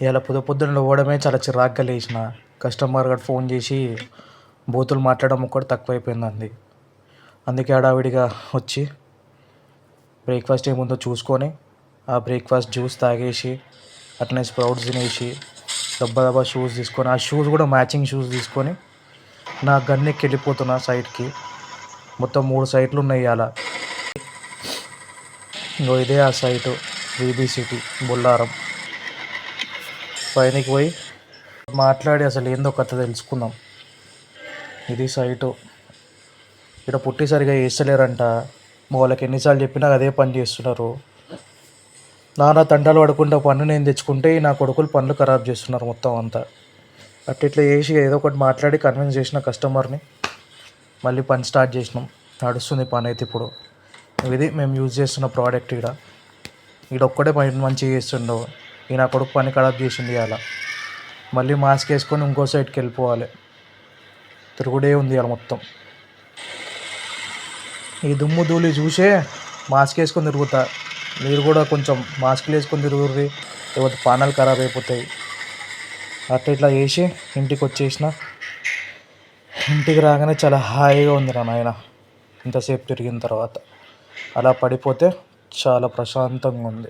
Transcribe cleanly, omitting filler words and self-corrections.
ఇవాళ పొద్దున్న పోవడమే చాలా చిరాగ్గా లేచిన. కస్టమర్ గారు ఫోన్ చేసి బూతులు మాట్లాడడం ఒక్కటి తక్కువైపోయిందండి. అందుకే హడావిడిగా వచ్చి బ్రేక్ఫాస్ట్ ఏముందో చూసుకొని ఆ బ్రేక్ఫాస్ట్ జ్యూస్ తాగేసి అట్లనే స్ప్రౌట్స్ తినేసి దబ్బా షూస్ తీసుకొని, ఆ షూస్ కూడా మ్యాచింగ్ షూస్ తీసుకొని నా గన్నెక్కి వెళ్ళిపోతున్నా సైట్కి. మొత్తం 3 సైట్లు ఉన్నాయి ఇవాళ. ఇంకో ఇదే ఆ సైటు, వీబీ సిటీ బొల్లారం. పైనకి పోయి మాట్లాడి అసలు ఏందో కథ తెలుసుకుందాం. ఇది సైటు. ఇక్కడ పుట్టి సరిగా వేస్తలేరంట. వాళ్ళకి ఎన్నిసార్లు చెప్పినా అదే పని చేస్తున్నారు. నానా తంటాలు పడుకుంటే పన్ను నేను తెచ్చుకుంటే నా కొడుకులు పనులు ఖరాబ్ చేస్తున్నారు మొత్తం అంతా. ఇట్లా చేసి ఏదో ఒకటి మాట్లాడి కన్విన్స్ చేసిన కస్టమర్ని. మళ్ళీ పని స్టార్ట్ చేసినాం. నడుస్తుంది పని అయితే ఇప్పుడు. ఇది మేము యూజ్ చేస్తున్న ప్రోడక్ట్. ఈడ ఒక్కడే పని మంచిగా చేస్తుండవు. ఈ నా కొడుకు పని ఖరాబ్ చేసింది ఇవాళ. మళ్ళీ మాస్క్ వేసుకొని ఇంకో సైడ్కి వెళ్ళిపోవాలి. తిరుగుడే ఉంది ఇవాళ మొత్తం. ఈ దుమ్ము ధూళి చూసే మాస్క్ వేసుకొని తిరుగుతా. మీరు కూడా కొంచెం మాస్క్లు వేసుకొని తిరుగుర్రి, లేకపోతే పానాలు ఖరాబ్ అయిపోతాయి. ఇట్లా చేసి ఇంటికి వచ్చేసిన. ఇంటికి రాగానే చాలా హాయిగా ఉంది రా నాయన. ఇంతసేపు తిరిగిన తర్వాత అలా పడిపోతే చాలా ప్రశాంతంగా ఉంది.